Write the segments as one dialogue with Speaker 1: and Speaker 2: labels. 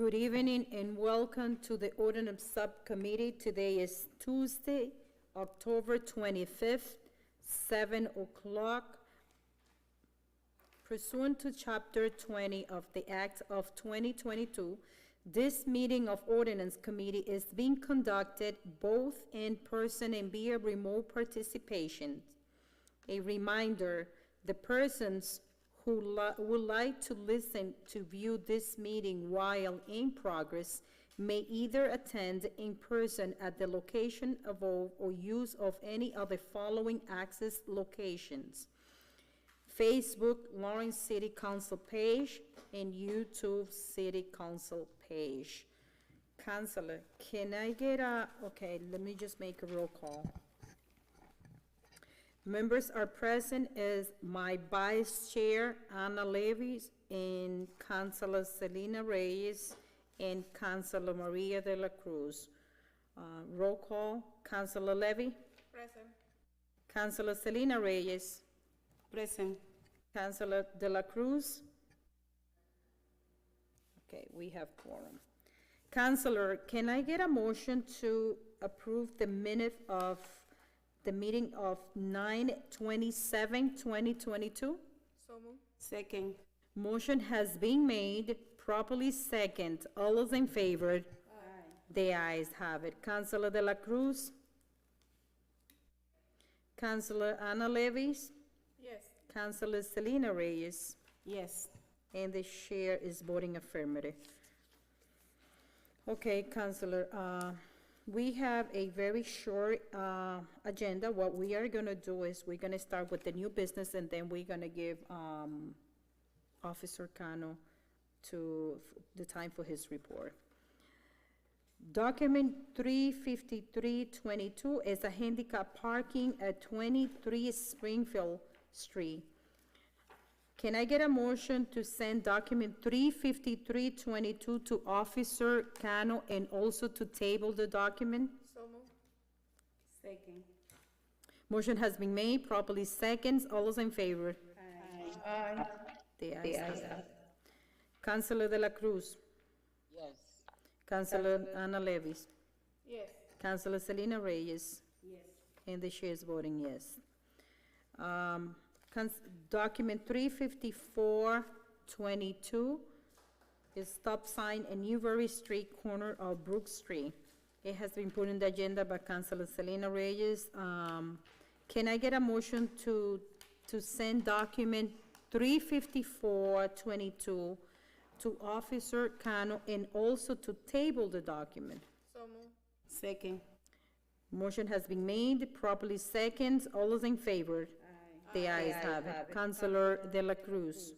Speaker 1: Good evening and welcome to the Ordinance Subcommittee. Today is Tuesday, October 25th, 7 o'clock. Pursuant to Chapter 20 of the Act of 2022, this meeting of Ordinance Committee is being conducted both in person and via remote participation. A reminder, the persons who would like to listen to view this meeting while in progress may either attend in person at the location above or use of any of the following access locations: Facebook Lawrence City Council page and YouTube City Council page. Counselor, can I get okay, let me just make a roll call. Members are present is my Vice Chair, Ana Levis, and Councilor Selena Reyes, and Councilor Maria de la Cruz. Roll call, Councilor Levy.
Speaker 2: Present.
Speaker 1: Councilor Selena Reyes.
Speaker 2: Present.
Speaker 1: Councilor de la Cruz. Okay, we have quorum. Councilor, can I get a motion to approve the minute of the meeting of 9/27/2022?
Speaker 2: So moved. Second.
Speaker 1: Motion has been made, properly second. All those in favor?
Speaker 2: Aye.
Speaker 1: The ayes have it. Councilor de la Cruz? Councilor Ana Levis?
Speaker 2: Yes.
Speaker 1: Councilor Selena Reyes?
Speaker 2: Yes.
Speaker 1: And the chair is voting affirmative. Okay, Councilor, we have a very short agenda. What we are going to do is we're going to start with the new business, and then we're going to give Officer Cano the time for his report. Document 35322 is a handicap parking at 23 Springfield Street. Can I get a motion to send document 35322 to Officer Cano and also to table the document?
Speaker 2: So moved. Second.
Speaker 1: Motion has been made, properly seconds. All those in favor?
Speaker 2: Aye. Aye.
Speaker 1: The ayes have it. Councilor de la Cruz.
Speaker 3: Yes.
Speaker 1: Councilor Ana Levis.
Speaker 2: Yes.
Speaker 1: Councilor Selena Reyes.
Speaker 2: Yes.
Speaker 1: And the chair is voting yes. Document 35422 is stop sign at Newbury Street, corner of Brook Street. It has been put in the agenda by Councilor Selena Reyes. Can I get a motion to send document 35422 to Officer Cano and also to table the document?
Speaker 2: So moved. Second.
Speaker 1: Motion has been made, properly seconds. All those in favor? The ayes have it. Councilor de la Cruz.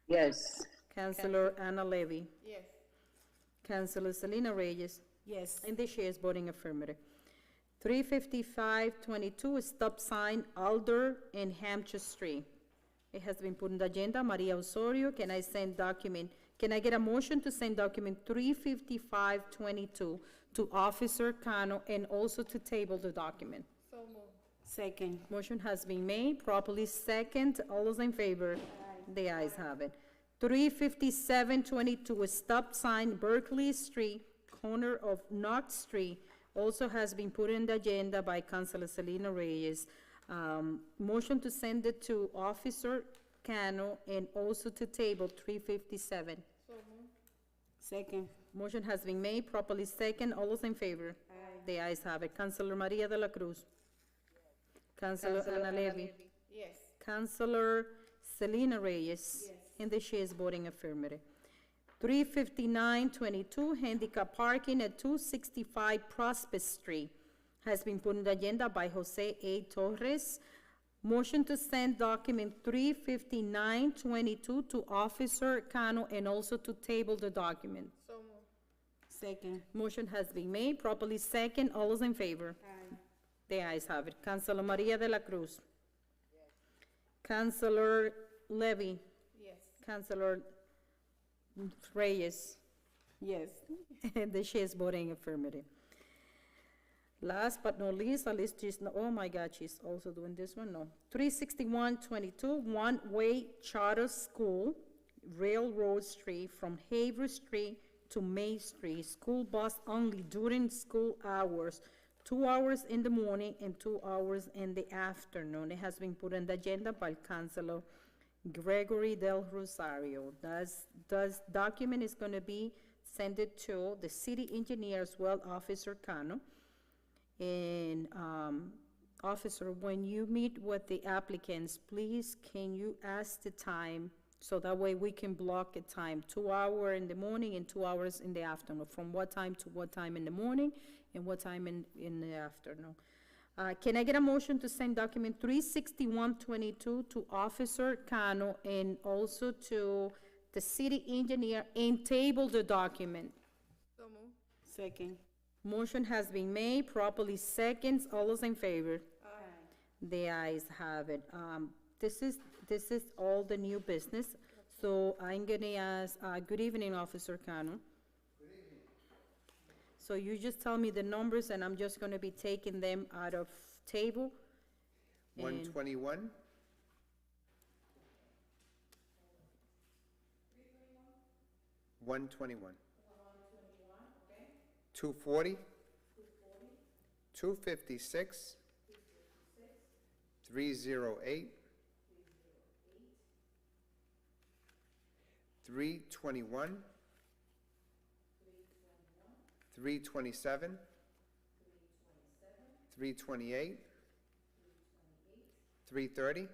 Speaker 3: Yes.
Speaker 1: Councilor Ana Levy.
Speaker 2: Yes.
Speaker 1: Councilor Selena Reyes.
Speaker 2: Yes.
Speaker 1: And the chair is voting affirmative. 35522 is stop sign Alder and Hampshire Street. It has been put in the agenda. Maria Osorio, can I get a motion to send document 35522 to Officer Cano and also to table the document?
Speaker 2: So moved. Second.
Speaker 1: Motion has been made, properly second. All those in favor?
Speaker 2: Aye.
Speaker 1: The ayes have it. 35722 is stop sign Berkeley Street, corner of Knox Street, also has been put in the agenda by Councilor Selena Reyes. Motion to send it to Officer Cano and also to table 357.
Speaker 2: So moved. Second.
Speaker 1: Motion has been made, properly second. All those in favor?
Speaker 2: Aye.
Speaker 1: The ayes have it. Councilor Maria de la Cruz. Councilor Ana Levy.
Speaker 2: Yes.
Speaker 1: Councilor Selena Reyes.
Speaker 2: Yes.
Speaker 1: And the chair is voting affirmative. 35922, handicap parking at 265 Prospect Street, has been put on the agenda by Jose A. Torres. Motion to send document 35922 to Officer Cano and also to table the document.
Speaker 2: So moved. Second.
Speaker 1: Motion has been made, properly second. All those in favor?
Speaker 2: Aye.
Speaker 1: The ayes have it. Councilor Maria de la Cruz. Yes. Councilor Levy.
Speaker 2: Yes.
Speaker 1: Councilor Reyes.
Speaker 2: Yes.
Speaker 1: And the chair is voting affirmative. Last but not least, at least she's, oh my God, she's also doing this one, no. 36122, one-way charter school, Railroad Street, from Haver Street to May Street, school bus only during school hours, 2 hours in the morning and 2 hours in the afternoon. It has been put on the agenda by Councilor Gregory Del Rosario. This document is gonna be sent it to the city engineer as well, Officer Cano. And, officer, when you meet with the applicants, please can you ask the time, so that way we can block a time, 2 hours in the morning and 2 hours in the afternoon, from what time to what time in the morning and what time in the afternoon. Can I get a motion to send document 36122 to Officer Cano and also to the city engineer and table the document?
Speaker 2: Second.
Speaker 1: Motion has been made, properly seconds, all those in favor? The ayes have it. This is all the new business, so I'm gonna ask, good evening, Officer Cano. Good evening. So you just tell me the numbers, and I'm just gonna be taking them out of table.
Speaker 4: 121. 121. 240. 256. 308. 321. 327. 328. 330.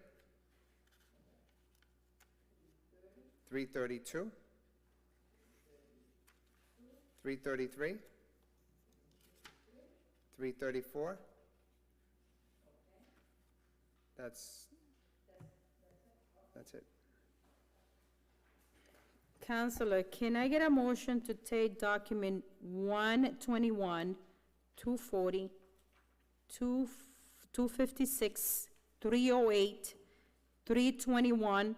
Speaker 4: 332. 333. 334. That's it.
Speaker 1: Counselor, can I get a motion to take document 121, 240, 256, 308, 321,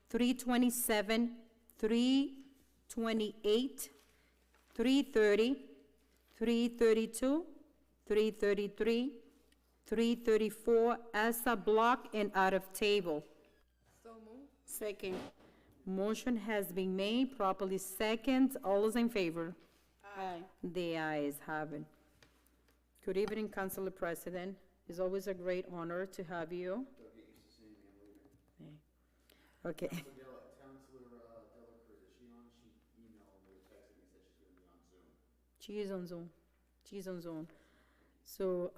Speaker 1: 327, 328, 330, 332, 333, 334 as a block and out of table?
Speaker 2: Second.
Speaker 1: Motion has been made, properly second. All those in favor?
Speaker 2: Aye.
Speaker 1: The ayes have it. Good evening, Councilor President. It's always a great honor to have you. Okay.
Speaker 5: Counselor Dela Cruz, is she on? She emailed me, texted me, said she's gonna be on Zoom.
Speaker 1: She is on Zoom. She's on Zoom. So,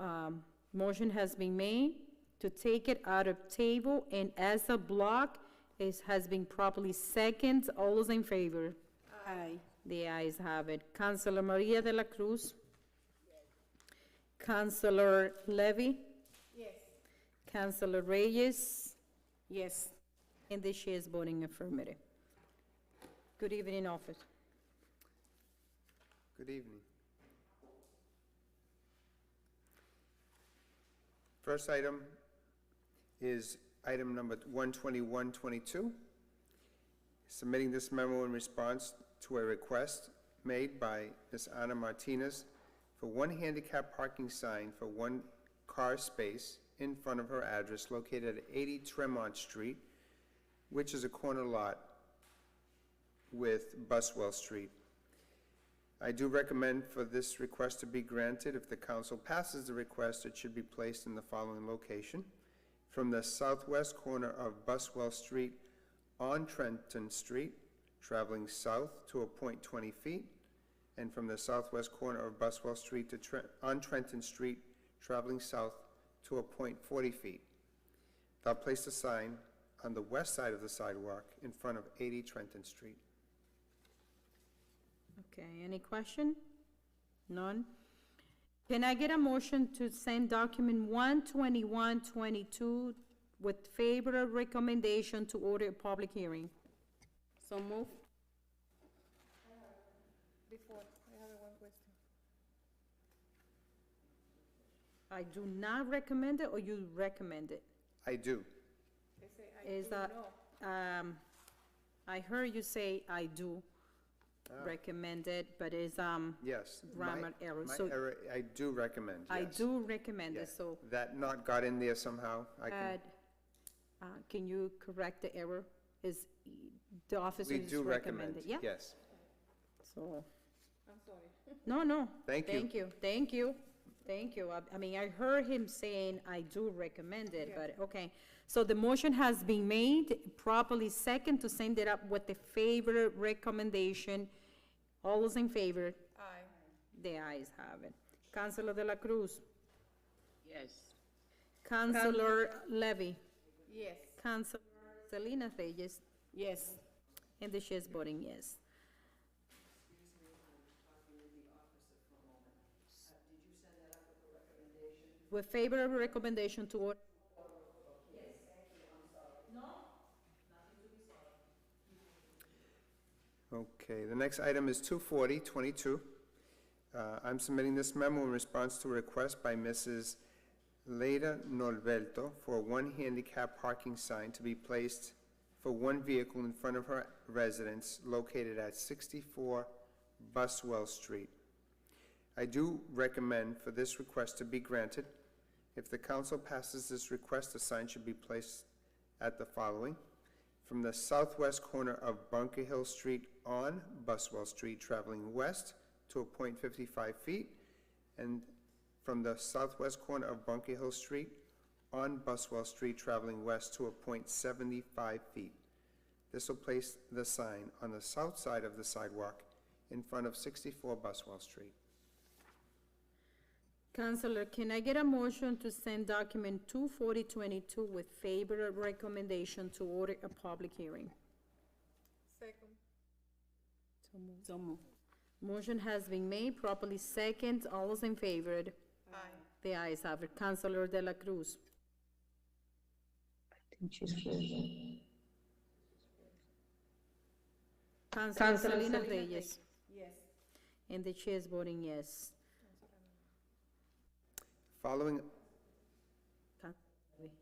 Speaker 1: motion has been made to take it out of table and as a block. It has been properly second. All those in favor?
Speaker 2: Aye.
Speaker 1: The ayes have it. Councilor Maria de la Cruz? Councilor Levy?
Speaker 2: Yes.
Speaker 1: Councilor Reyes?
Speaker 2: Yes.
Speaker 1: And the chair is voting affirmative. Good evening, office.
Speaker 4: Good evening. First item is item number 12122, submitting this memo in response to a request made by Ms. Ana Martinez for one handicap parking sign for one car space in front of her address located at 80 Tremont Street, which is a corner lot with Buswell Street. I do recommend for this request to be granted. If the council passes the request, it should be placed in the following location: from the southwest corner of Buswell Street on Trenton Street, traveling south to a point 20 feet, and from the southwest corner of Buswell Street to on Trenton Street, traveling south to a point 40 feet. Thou place the sign on the west side of the sidewalk in front of 80 Trenton Street.
Speaker 1: Okay, any question? None? Can I get a motion to send document 12122 with favorable recommendation to order a public hearing?
Speaker 2: So move.
Speaker 6: Before, I have one question.
Speaker 1: I do not recommend it, or you recommend it?
Speaker 4: I do.
Speaker 6: I say I
Speaker 1: Is
Speaker 6: do
Speaker 1: that,
Speaker 6: know.
Speaker 1: I heard you say I do recommend it, but it's,
Speaker 4: Yes.
Speaker 1: grammar error.
Speaker 4: My
Speaker 1: So
Speaker 4: error, I do recommend,
Speaker 1: I
Speaker 4: yes.
Speaker 1: do recommend it,
Speaker 4: Yes.
Speaker 1: so,
Speaker 4: That not got in there somehow, I can,
Speaker 1: can you correct the error? Is, the officer
Speaker 4: we
Speaker 1: is
Speaker 4: do recommend,
Speaker 1: recommended, yeah?
Speaker 4: yes.
Speaker 1: So,
Speaker 6: sorry.
Speaker 1: No, no.
Speaker 4: Thank you.
Speaker 1: Thank you. I mean, I heard him saying, I do recommend it, but, okay. So the motion has been made, properly second to send it up with the favorite recommendation. All those in favor?
Speaker 6: Aye.
Speaker 1: The ayes have it. Councilor De La Cruz.
Speaker 3: Yes.
Speaker 1: Councilor Levy.
Speaker 6: Yes.
Speaker 1: Councilor Selena Reyes.
Speaker 2: Yes.
Speaker 1: And the chair is voting yes. With favorable recommendation to order.
Speaker 4: Okay, the next item is 24022. I'm submitting this memo in response to a request by Mrs. Leda Norberto for one handicap parking sign to be placed for one vehicle in front of her residence located at 64 Buswell Street. I do recommend for this request to be granted. If the council passes this request, the sign should be placed at the following: from the southwest corner of Bunker Hill Street on Buswell Street, traveling west to a point 55 feet, and from the southwest corner of Bunker Hill Street on Buswell Street, traveling west to a point 75 feet. This will place the sign on the south side of the sidewalk in front of 64 Buswell Street.
Speaker 1: Councilor, can I get a motion to send document 24022 with favorable recommendation to order a public hearing?
Speaker 6: Second.
Speaker 2: So move.
Speaker 1: Motion has been made, properly second. All those in favor?
Speaker 6: Aye.
Speaker 1: The ayes have it. Councilor De La Cruz. Councilor Selena Reyes.
Speaker 2: Yes.
Speaker 1: And the chair is voting yes.
Speaker 4: Following,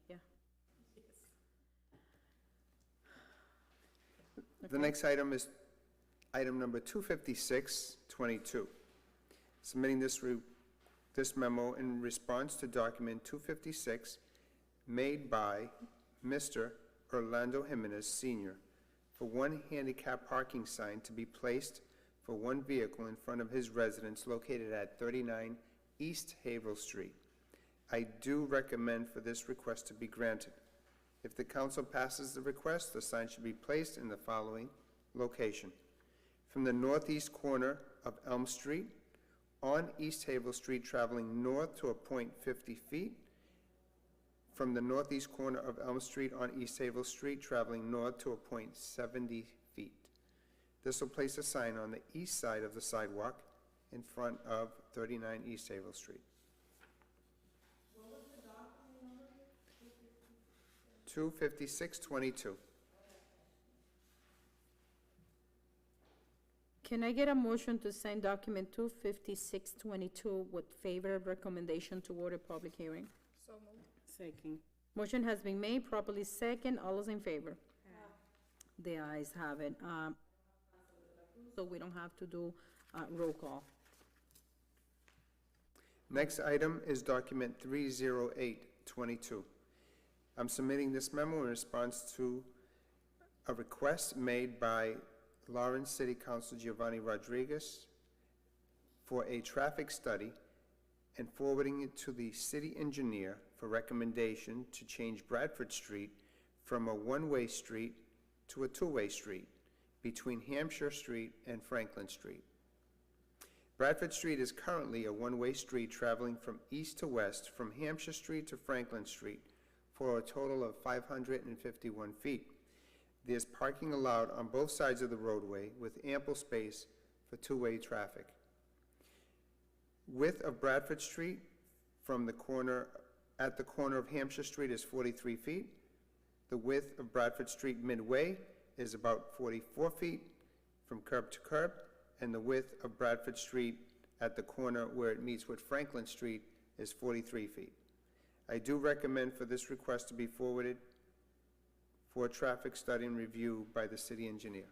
Speaker 1: Yeah.
Speaker 4: the next item is item number 25622. Submitting this memo in response to document 256 made by Mr. Orlando Jimenez Sr. for one handicap parking sign to be placed for one vehicle in front of his residence located at 39 East Havel Street. I do recommend for this request to be granted. If the council passes the request, the sign should be placed in the following location: from the northeast corner of Elm Street on East Havel Street, traveling north to a point 50 feet, from the northeast corner of Elm Street on East Havel Street, traveling north to a point 70 feet. This will place a sign on the east side of the sidewalk in front of 39 East Havel Street. 25622.
Speaker 1: Can I get a motion to send document 25622 with favorable recommendation to order public hearing?
Speaker 6: So moved.
Speaker 2: Second.
Speaker 1: Motion has been made, properly second. All those in favor? The ayes have it. So we don't have to do roll call.
Speaker 4: Next item is document 30822. I'm submitting this memo in response to a request made by Lawrence City Council Giovanni Rodriguez for a traffic study and forwarding it to the city engineer for recommendation to change Bradford Street from a one-way street to a two-way street between Hampshire Street and Franklin Street. Bradford Street is currently a one-way street traveling from east to west from Hampshire Street to Franklin Street for a total of 551 feet. There's parking allowed on both sides of the roadway with ample space for two-way traffic. Width of Bradford Street from the corner, at the corner of Hampshire Street is 43 feet. The width of Bradford Street midway is about 44 feet from curb to curb, and the width of Bradford Street at the corner where it meets with Franklin Street is 43 feet. I do recommend for this request to be forwarded for traffic study and review by the city engineer.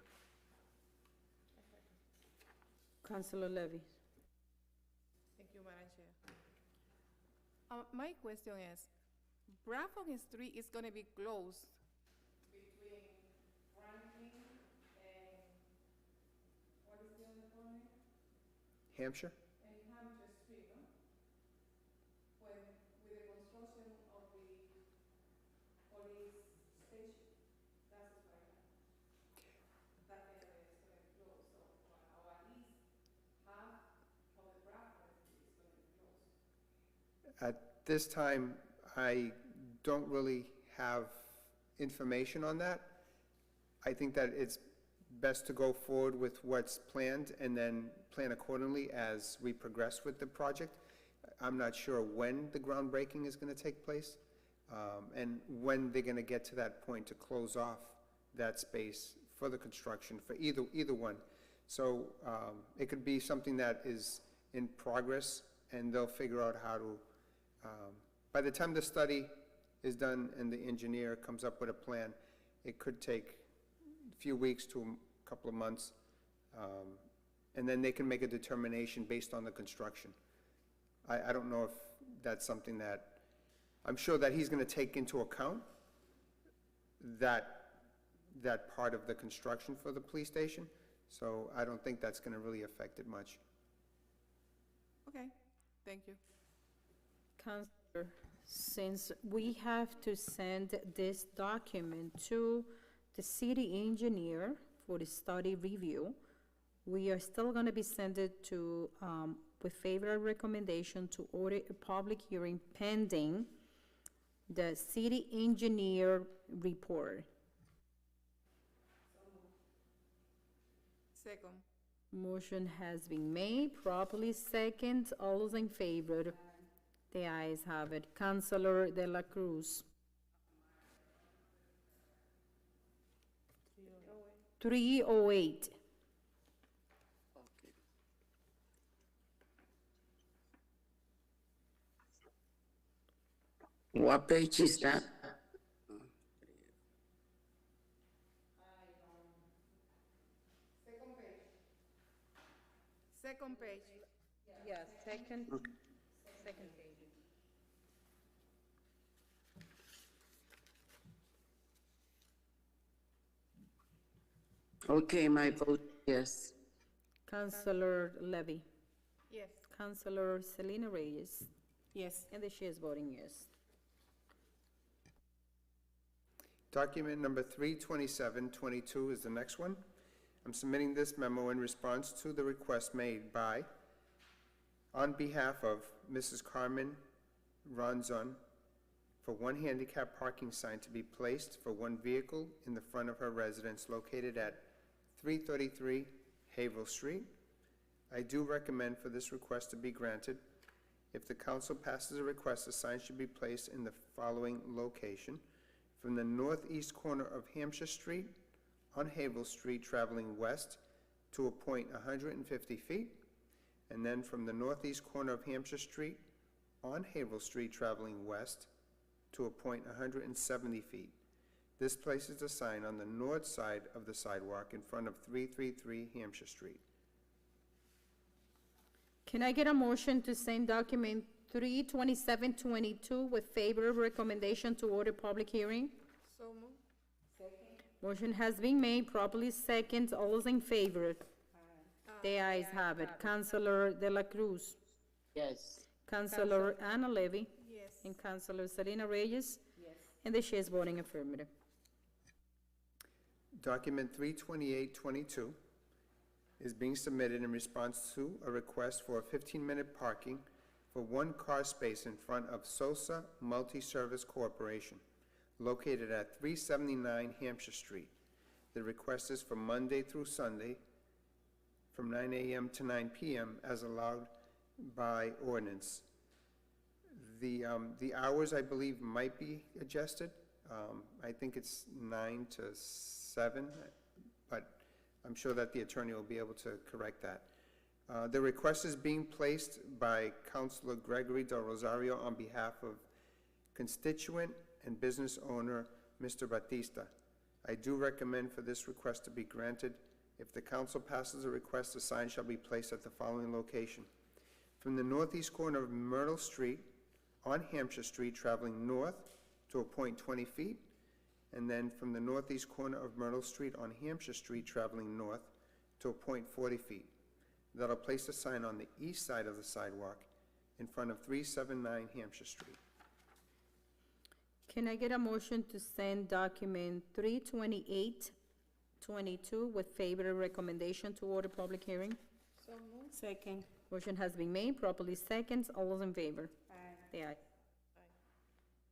Speaker 1: Councilor Levy.
Speaker 6: Thank you, Madam Chair. My question is, Bradford Street is gonna be closed between Franklin and, what is the other corner?
Speaker 4: Hampshire?
Speaker 6: And Hampshire Street, no? When, with the construction of the police station, that's what I have. That area is gonna be closed, so, or at least half of the Bradford Street is gonna be closed.
Speaker 4: At this time, I don't really have information on that. I think that it's best to go forward with what's planned and then plan accordingly as we progress with the project. I'm not sure when the groundbreaking is going to take place, and when they're going to get to that point to close off that space for the construction for either one. So it could be something that is in progress, and they'll figure out how to, by the time the study is done and the engineer comes up with a plan, it could take a few weeks to a couple of months, and then they can make a determination based on the construction. I don't know if that's something that, I'm sure that he's going to take into account that part of the construction for the police station, so I don't think that's going to really affect it much.
Speaker 6: Okay, thank you.
Speaker 1: Counselor, since we have to send this document to the city engineer for the study review, we are still gonna be send it to, with favorable recommendation to order a public hearing pending the city engineer report.
Speaker 6: Second,
Speaker 1: Motion has been made, properly second. All those in favor? The ayes have it. Councilor De La Cruz. 308.
Speaker 3: What page is that?
Speaker 6: second page.
Speaker 1: Yes, second page.
Speaker 3: Okay, my vote, yes.
Speaker 1: Councilor Levy.
Speaker 6: Yes.
Speaker 1: Councilor Selena Reyes.
Speaker 2: Yes.
Speaker 1: And the chair is voting yes.
Speaker 4: Document number 32722 is the next one. I'm submitting this memo in response to the request made by, on behalf of Mrs. Carmen Ronzon, for one handicap parking sign to be placed for one vehicle in the front of her residence located at 333 Havel Street. I do recommend for this request to be granted. If the council passes a request, the sign should be placed in the following location: from the northeast corner of Hampshire Street on Havel Street traveling west to a point 150 feet, and then from the northeast corner of Hampshire Street on Havel Street traveling west to a point 170 feet. This places the sign on the north side of the sidewalk in front of 333 Hampshire Street.
Speaker 1: Can I get a motion to send document 32722 with favorable recommendation to order public hearing?
Speaker 6: So moved.
Speaker 1: Motion has been made, properly second. All those in favor? The ayes have it. Councilor De La Cruz.
Speaker 3: Yes.
Speaker 1: Councilor Anna Levy.
Speaker 6: Yes.
Speaker 1: And Councilor Selena Reyes. Yes. And the chair is voting affirmative.
Speaker 4: Document 32822 is being submitted in response to a request for a 15-minute parking for one car space in front of Sosa Multi-Service Corporation, located at 379 Hampshire Street. The request is for Monday through Sunday from 9 a.m. to 9 p.m. as allowed by ordinance. The hours, I believe, might be adjusted. I think it's 9 to 7, but I'm sure that the attorney will be able to correct that. The request is being placed by Councilor Gregory Del Rosario on behalf of constituent and business owner, Mr. Batista. I do recommend for this request to be granted. If the council passes a request, a sign shall be placed at the following location: from the northeast corner of Myrtle Street on Hampshire Street, traveling north to a point 20 feet, and then from the northeast corner of Myrtle Street on Hampshire Street, traveling north to a point 40 feet. that'll place a sign on the east side of the sidewalk in front of 379 Hampshire Street.
Speaker 1: Can I get a motion to send document 32822 with favorable recommendation to order public hearing?
Speaker 2: So moved. Second.
Speaker 1: Motion has been made, properly seconds. All those in favor?
Speaker 2: Aye.
Speaker 1: The ayes.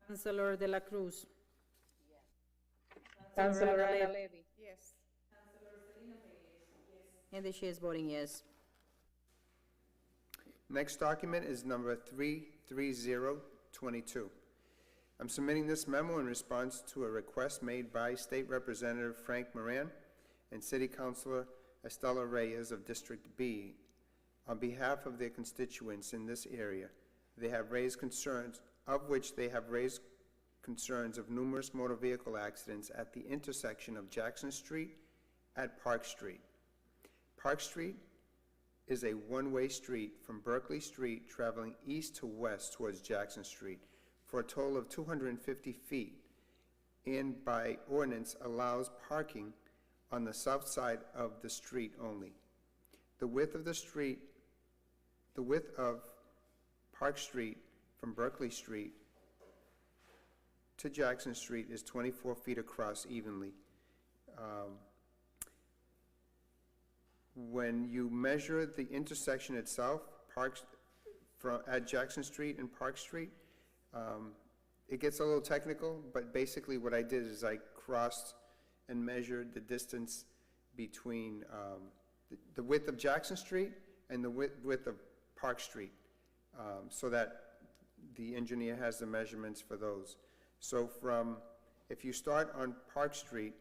Speaker 1: Councilor De La Cruz. Councilor Ana Levy.
Speaker 2: Yes.
Speaker 1: And the chair is voting yes.
Speaker 4: Next document is number 33022. I'm submitting this memo in response to a request made by State Representative Frank Moran and City Councilor Estela Reyes of District B on behalf of their constituents in this area. They have raised concerns, of numerous motor vehicle accidents at the intersection of Jackson Street at Park Street. Park Street is a one-way street from Berkeley Street traveling east to west towards Jackson Street for a total of 250 feet, and by ordinance allows parking on the south side of the street only. The width of Park Street from Berkeley Street to Jackson Street is 24 feet across evenly. When you measure the intersection itself, at Jackson Street and Park Street, it gets a little technical, but basically what I did is I crossed and measured the distance between the width of Jackson Street and the width of Park Street, so that the engineer has the measurements for those. So if you start on Park Street,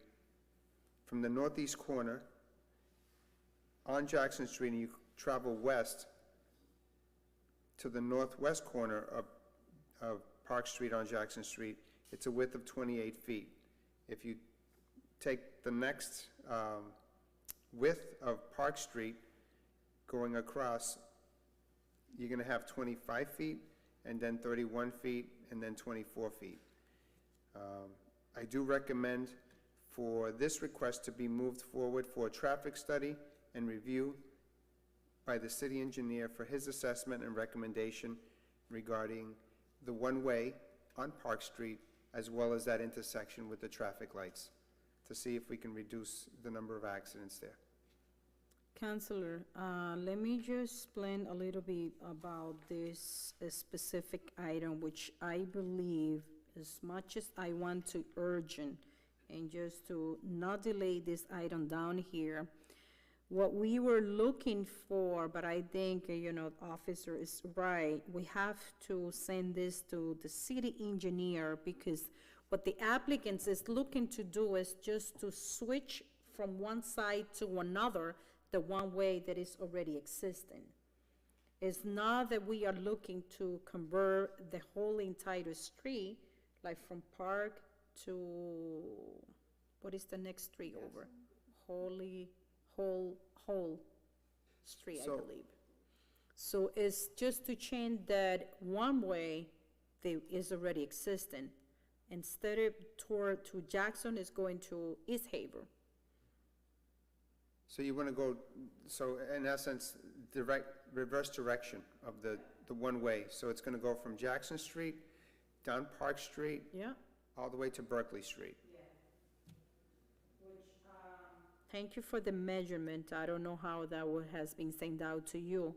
Speaker 4: from the northeast corner on Jackson Street, and you travel west to the northwest corner of Park Street on Jackson Street, it's a width of 28 feet. If you take the next width of Park Street going across, you're going to have 25 feet, and then 31 feet, and then 24 feet. I do recommend for this request to be moved forward for a traffic study and review by the city engineer for his assessment and recommendation regarding the one-way on Park Street, as well as that intersection with the traffic lights, to see if we can reduce the number of accidents there.
Speaker 1: Counselor, let me just explain a little bit about this specific item, which I believe, as much as I want to urgent and just to not delay this item down here, what we were looking for, but I think, the officer is right, we have to send this to the city engineer, because what the applicant is looking to do is just to switch from one side to another, the one way that is already existing. It's not that we are looking to convert the whole entire street, like from Park to, what is the next street over? Whole street, I
Speaker 4: So-
Speaker 1: believe. So it's just to change that one way that is already existing. Instead of to Jackson, is going to East Haver.
Speaker 4: So you want to go, so in essence, reverse direction of the one-way. So it's going to go from Jackson Street, down Park Street,
Speaker 1: Yeah.
Speaker 4: all the way to Berkeley Street.
Speaker 1: Thank you for the measurement. I don't know how that has been sent out to you.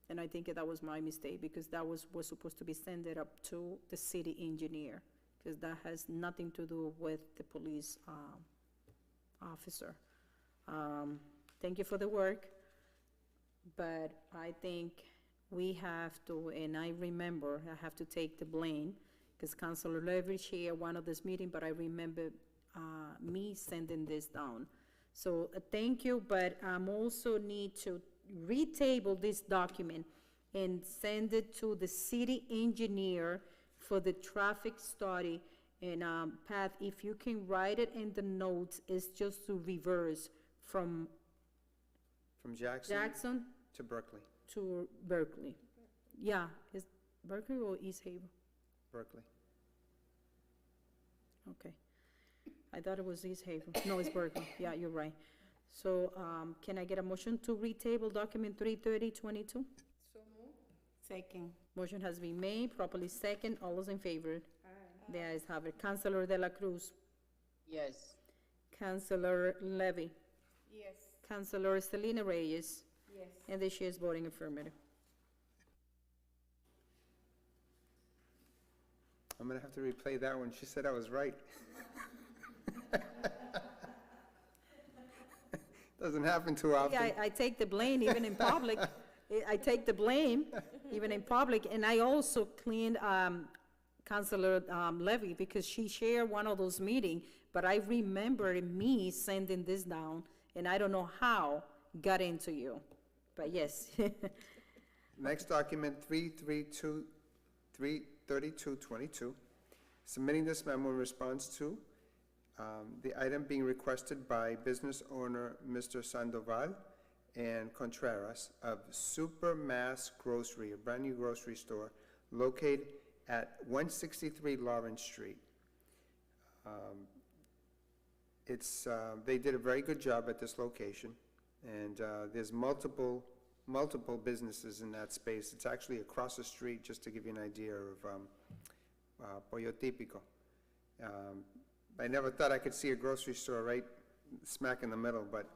Speaker 1: And I think that was my mistake, because that was supposed to be sent up to the city engineer, because that has nothing to do with the police officer. Thank you for the work, but I think we have to, and I remember, I have to take the blame, because Councilor Levy chaired one of this meeting, but I remember me sending this down. So thank you, but also need to retable this document and send it to the city engineer for the traffic study. And Pat, if you can write it in the notes, it's just to reverse from
Speaker 4: From Jackson
Speaker 1: Jackson
Speaker 4: to Berkeley.
Speaker 1: to Berkeley. Yeah, is Berkeley or East Haven?
Speaker 4: Berkeley.
Speaker 1: Okay. I thought it was East Haven. No, it's Berkeley. Yeah, you're right. So, can I get a motion to retable document 33022?
Speaker 2: So move. Second.
Speaker 1: Motion has been made, properly second. All those in favor? The ayes have it. Councilor De La Cruz.
Speaker 3: Yes.
Speaker 1: Councilor Levy.
Speaker 2: Yes.
Speaker 1: Councilor Selena Reyes.
Speaker 2: Yes.
Speaker 1: And the chair is voting affirmative.
Speaker 4: I'm gonna have to replay that one. She said I was right. Doesn't happen too often.
Speaker 1: Yeah, I take the blame even in public. I take the blame even in public, and I also cleaned Councilor Levy because she shared one of those meetings, but I remember me sending this down, and I don't know how got into you, but yes.
Speaker 4: Next document, 33222, submitting this memo in response to the item being requested by business owner Mr. Sandoval and Contreras of Super Mass Grocery, a brand-new grocery store located at 163 Lawrence Street. They did a very good job at this location, and there's multiple businesses in that space. It's actually across the street, just to give you an idea of Pollo Típico. I never thought I could see a grocery store right smack in the middle, but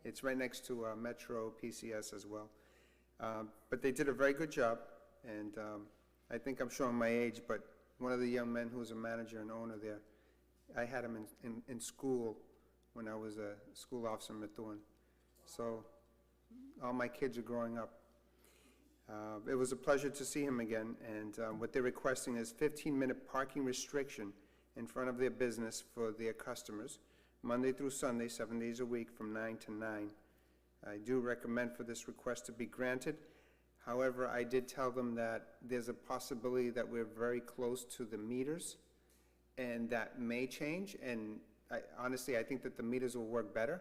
Speaker 4: it's right next to Metro PCS as well. But they did a very good job, and I think I'm showing my age, but one of the young men who was a manager and owner there, I had him in school when I was a school officer in Methuen. So all my kids are growing up. It was a pleasure to see him again, and what they're requesting is 15-minute parking restriction in front of their business for their customers, Monday through Sunday, 7 days a week from 9 to 9. I do recommend for this request to be granted. However, I did tell them that there's a possibility that we're very close to the meters, and that may change, and honestly, I think that the meters will work better.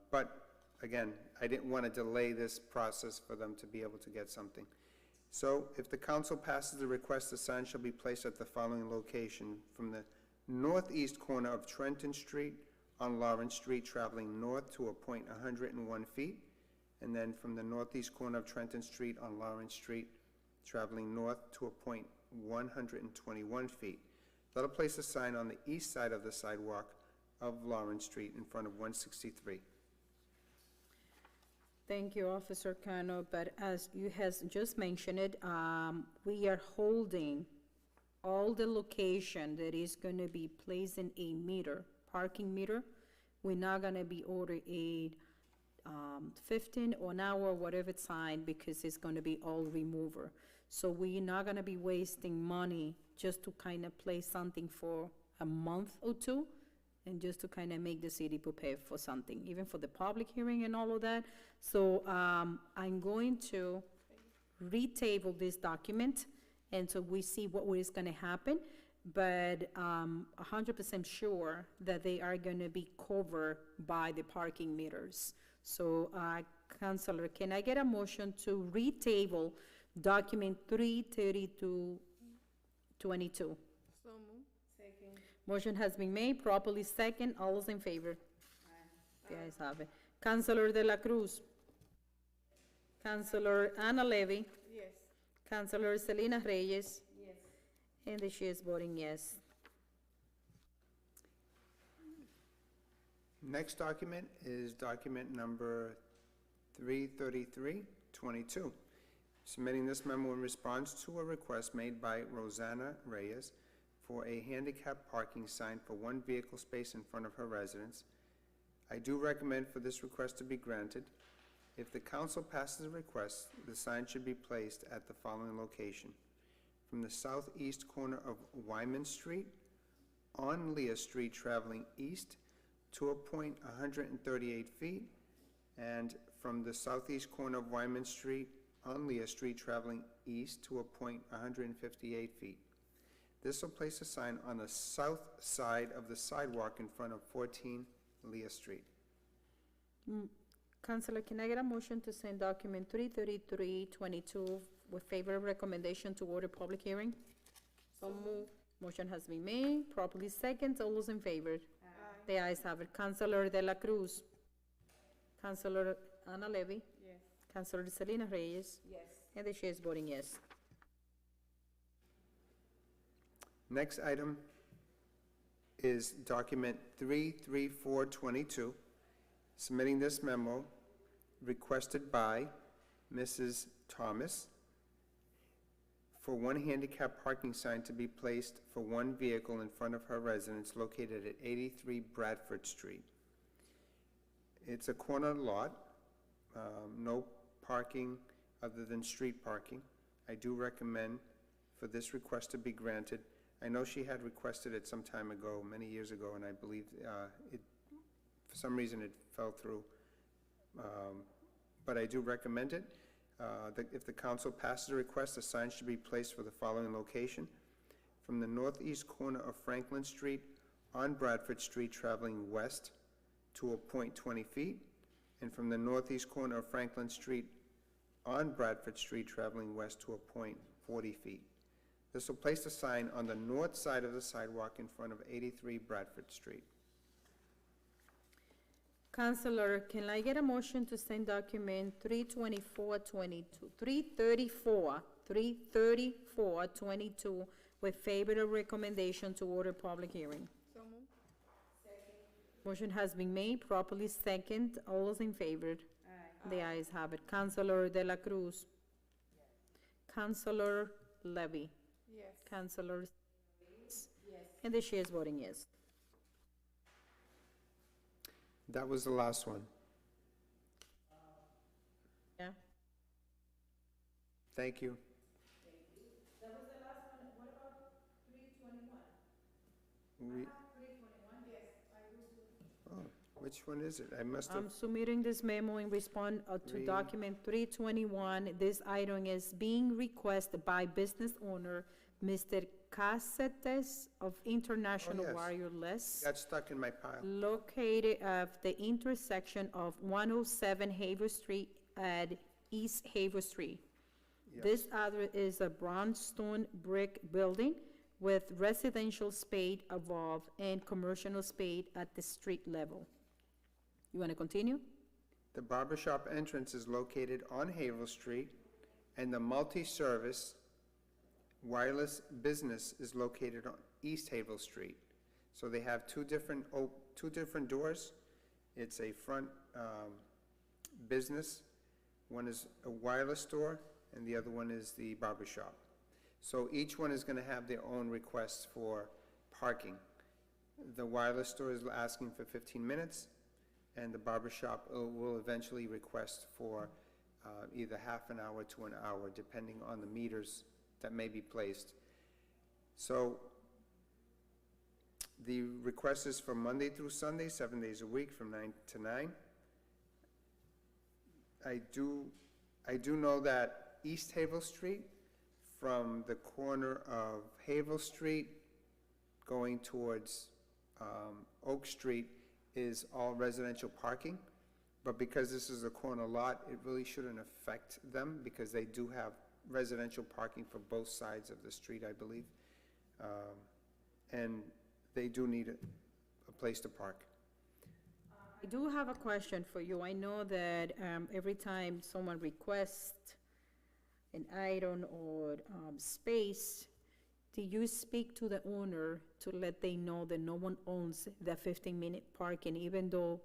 Speaker 4: But again, I didn't want to delay this process for them to be able to get something. So if the council passes the request, the sign shall be placed at the following location: from the northeast corner of Trenton Street on Lawrence Street, traveling north to a point 101 feet, and then from the northeast corner of Trenton Street on Lawrence Street, traveling north to a point 121 feet. That'll place a sign on the east side of the sidewalk of Lawrence Street in front of 163.
Speaker 1: Thank you, Officer Cano, but as you has just mentioned it, we are holding all the location that is gonna be placing a meter, parking meter. We're not gonna be ordering a 15 or an hour, whatever sign, because it's gonna be all remover. So we're not gonna be wasting money just to kind of place something for a month or two, and just to kind of make the city prepare for something, even for the public hearing and all of that. So I'm going to retable this document, and so we see what is gonna happen, but 100% sure that they are gonna be covered by the parking meters. So, Councilor, can I get a motion to retable document 33222?
Speaker 2: So move. Second.
Speaker 1: Motion has been made, properly second. All those in favor? The ayes have it. Councilor De La Cruz. Councilor Ana Levy.
Speaker 2: Yes.
Speaker 1: Councilor Selena Reyes.
Speaker 2: Yes.
Speaker 1: And the chair is voting yes.
Speaker 4: Next document is document number 33322, submitting this memo in response to a request made by Rosanna Reyes for a handicap parking sign for one vehicle space in front of her residence. I do recommend for this request to be granted. If the council passes the request, the sign should be placed at the following location: from the southeast corner of Wyman Street on Leah Street, traveling east to a point 138 feet, and from the southeast corner of Wyman Street on Leah Street, traveling east to a point 158 feet. This will place a sign on the south side of the sidewalk in front of 14 Leah Street.
Speaker 1: Councilor, can I get a motion to send document 33322 with favorable recommendation to order public hearing?
Speaker 2: So move.
Speaker 1: Motion has been made, properly second. All those in favor? The ayes have it. Councilor De La Cruz. Councilor Ana Levy,
Speaker 2: Yes.
Speaker 1: Councilor Selena Reyes,
Speaker 2: Yes.
Speaker 1: and the chair is voting yes.
Speaker 4: Next item is document 33422, submitting this memo requested by Mrs. Thomas for one handicap parking sign to be placed for one vehicle in front of her residence located at 83 Bradford Street. It's a corner lot, no parking other than street parking. I do recommend for this request to be granted. I know she had requested it some time ago, many years ago, and I believe for some reason it fell through. But I do recommend it. If the council passes the request, a sign should be placed for the following location: from the northeast corner of Franklin Street on Bradford Street traveling west to a point 20 feet, and from the northeast corner of Franklin Street on Bradford Street traveling west to a point 40 feet. This will place a sign on the north side of the sidewalk in front of 83 Bradford Street.
Speaker 1: Councilor, can I get a motion to send document 32422, 33422 with favorable recommendation to order public hearing?
Speaker 2: So moved.
Speaker 1: Motion has been made, properly second. All those in favor?
Speaker 2: Aye.
Speaker 1: The ayes have it. Councilor De La Cruz. Councilor Levy.
Speaker 2: Yes.
Speaker 1: Councilor,
Speaker 2: Yes.
Speaker 1: and the chair is voting yes.
Speaker 4: That was the last one.
Speaker 1: Yeah?
Speaker 4: Thank you.
Speaker 1: That was the last one. What about 321?
Speaker 4: We,
Speaker 6: 321, yes, I will do.
Speaker 4: oh, which one is it? I must have,
Speaker 1: I'm submitting this memo in response to
Speaker 4: Three.
Speaker 1: document 321. This item is being requested by business owner, Mr. Cacetes of International
Speaker 4: yes.
Speaker 1: Wireless,
Speaker 4: got stuck in my pile.
Speaker 1: located at the intersection of 107 Haver Street at East Haver Street.
Speaker 4: Yes.
Speaker 1: This address is a brownstone brick building with residential spade above and commercial spade at the street level. You want to continue?
Speaker 4: The barber shop entrance is located on Havel Street, and the multi-service wireless business is located on East Havel Street. So they have two different doors. It's a front business. One is a wireless store, and the other one is the barber shop. So each one is going to have their own requests for parking. The wireless store is asking for 15 minutes, and the barber shop will eventually request for either half an hour to an hour, depending on the meters that may be placed. So the request is for Monday through Sunday, 7 days a week, from 9 to 9. I do know that East Havel Street, from the corner of Havel Street going towards Oak Street, is all residential parking. But because this is a corner lot, it really shouldn't affect them, because they do have residential parking for both sides of the street, I believe. And they do need a place to park.
Speaker 1: I do have a question for you. I know that every time someone requests an item or space, do you speak to the owner to let them know that no one owns the 15-minute parking, even though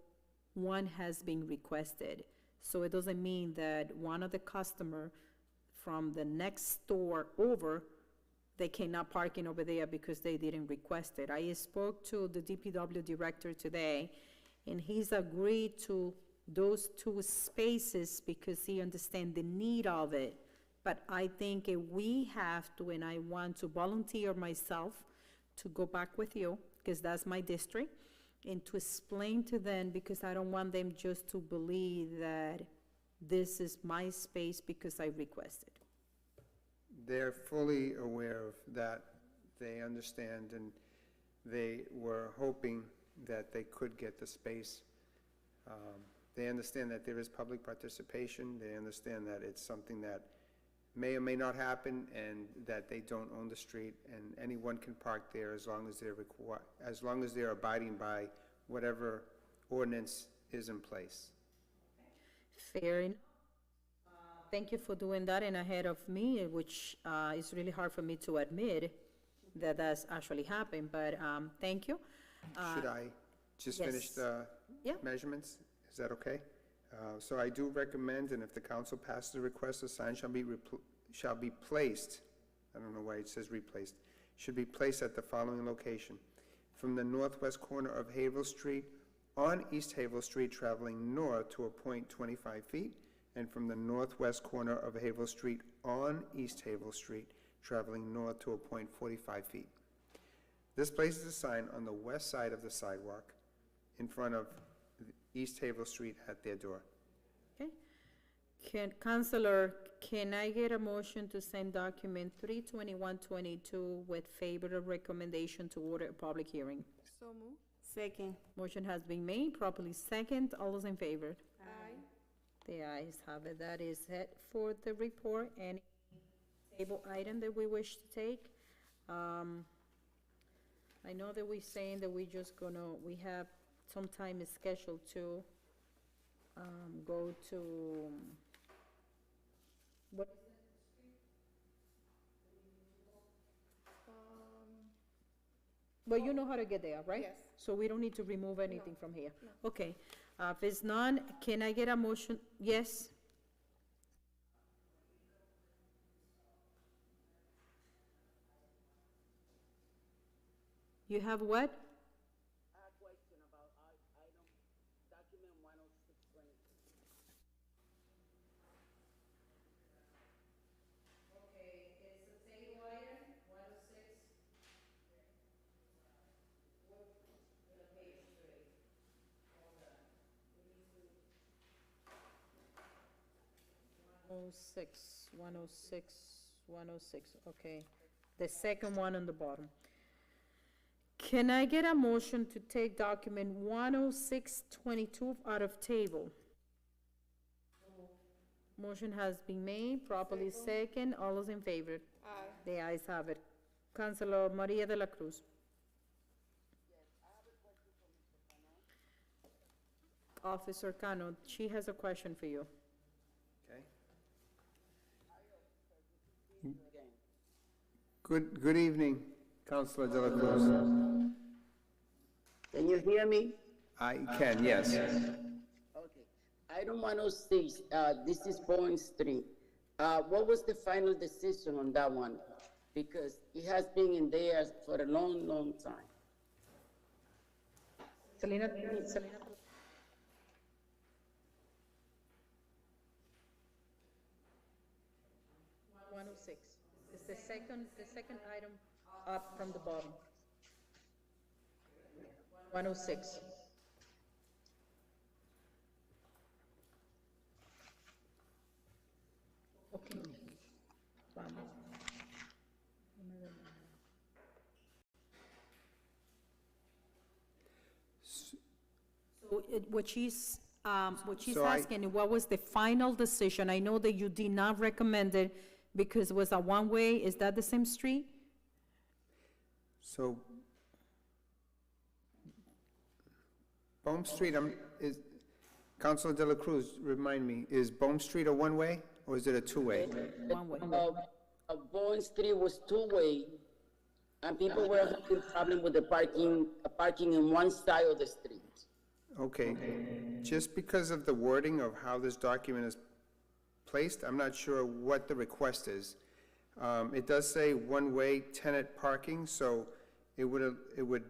Speaker 1: one has been requested? So it doesn't mean that one of the customer from the next store over, they cannot park in over there because they didn't request it. I spoke to the DPW director today, and he's agreed to those two spaces because he understands the need of it. But I think if we have to, and I want to volunteer myself to go back with you, because that's my district, and to explain to them, because I don't want them just to believe that this is my space because I requested.
Speaker 4: They're fully aware of that. They understand, and they were hoping that they could get the space. They understand that there is public participation. They understand that it's something that may or may not happen, and that they don't own the street, and anyone can park there as long as they're abiding by whatever ordinance is in place.
Speaker 1: Fair enough. Thank you for doing that and ahead of me, which is really hard for me to admit that that's actually happened, but thank you.
Speaker 4: Should I just finish
Speaker 1: yes.
Speaker 4: the
Speaker 1: Yeah.
Speaker 4: measurements? Is that okay? So I do recommend, and if the council passes the request, a sign shall be placed, I don't know why it says replaced, should be placed at the following location: from the northwest corner of Havel Street on East Havel Street, traveling north to a point 25 feet, and from the northwest corner of Havel Street on East Havel Street, traveling north to a point 45 feet. This places a sign on the west side of the sidewalk in front of East Havel Street at their door.
Speaker 1: Okay. Counselor, can I get a motion to send document 32122 with favorable recommendation to order a public hearing?
Speaker 2: So move. Second.
Speaker 1: Motion has been made, properly second. All those in favor?
Speaker 2: Aye.
Speaker 1: The ayes have it. That is it for the report. Any table item that we wish to take? I know that we're saying that we have some time is scheduled to go to, what? Well, you know how to get there, right?
Speaker 2: Yes.
Speaker 1: So we don't need to remove anything from here? Okay. If it's none, can I get a motion? Yes? You have what?
Speaker 3: I have a question about item, document 10620.
Speaker 1: Okay, it's a table item, 106. Oh, 106, okay. The second one on the bottom. Can I get a motion to take document 10622 out of table? Motion has been made, properly second. All those in favor?
Speaker 2: Aye.
Speaker 1: The ayes have it. Councilor Maria de la Cruz. Officer Cano, she has a question for you.
Speaker 4: Okay?
Speaker 3: Again.
Speaker 4: Good evening, Councilor De La Cruz.
Speaker 3: Can you hear me?
Speaker 4: I can, yes.
Speaker 3: Okay. Item 106, this is Bowen Street. What was the final decision on that one? Because it has been in there for a long, long time.
Speaker 1: Selena. 106. It's the second item up from the bottom. 106. Okay. Vamos. So what she's
Speaker 4: So I-
Speaker 1: asking, what was the final decision? I know that you did not recommend it because it was a one-way. Is that the same street?
Speaker 4: So, Bohm Street, Councilor De La Cruz, remind me, is Bohm Street a one-way or is it a two-way?
Speaker 1: One-way.
Speaker 3: Bowen Street was two-way, and people were having problem with the parking in one side of the street.
Speaker 4: Okay, just because of the wording of how this document is placed, I'm not sure what the request is. It does say one-way tenant parking, so it would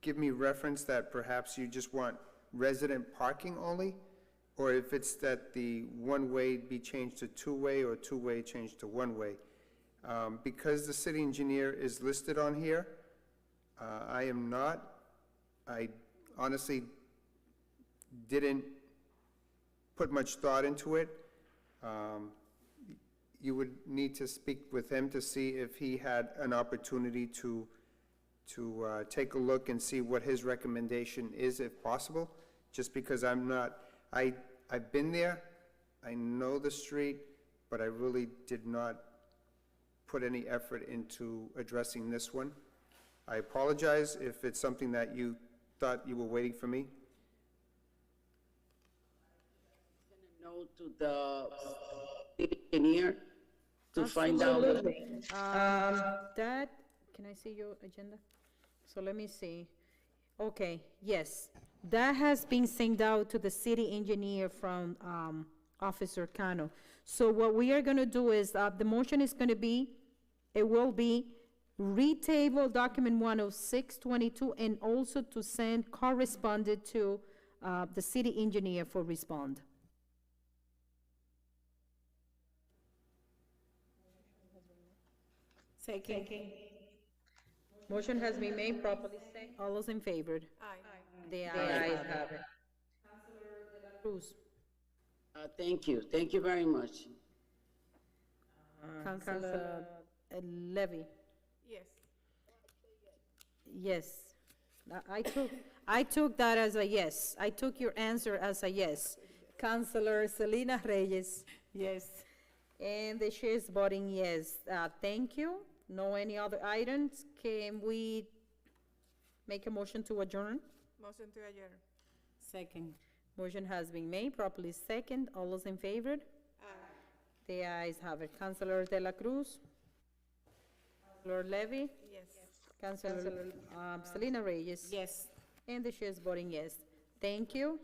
Speaker 4: give me reference that perhaps you just want resident parking only, or if it's that the one-way be changed to two-way or two-way changed to one-way. Because the city engineer is listed on here, I am not. I honestly didn't put much thought into it. You would need to speak with him to see if he had an opportunity to take a look and see what his recommendation is, if possible, just because I've been there, I know the street, but I really did not put any effort into addressing this one. I apologize if it's something that you thought you were waiting for me.
Speaker 3: No, note to the city engineer to find out?
Speaker 1: That, can I see your agenda? So let me see. Okay, yes. That has been sent out to the city engineer from, Officer Cano. So what we are gonna do is, the motion is gonna be, it will be retable document 10622 and also to send corresponded to, the city engineer for respond.
Speaker 2: Second.
Speaker 1: Motion has been made properly second. All those in favor?
Speaker 6: Aye.
Speaker 1: The ayes have it. Cruz.
Speaker 3: Thank you very much.
Speaker 1: Councilor Levy.
Speaker 6: Yes.
Speaker 1: Yes. I took that as a yes. I took your answer as a yes. Councilor Selena Reyes.
Speaker 2: Yes.
Speaker 1: And the chair is voting yes. Thank you. No any other items? Can we make a motion to adjourn?
Speaker 6: Motion to adjourn.
Speaker 2: Second.
Speaker 1: Motion has been made, properly second. All those in favor?
Speaker 6: Aye.
Speaker 1: The ayes have it. Councilor De La Cruz? Councilor Levy?
Speaker 6: Yes.
Speaker 1: Councilor Selena Reyes?
Speaker 2: Yes.
Speaker 1: And the chair is voting yes. Thank you.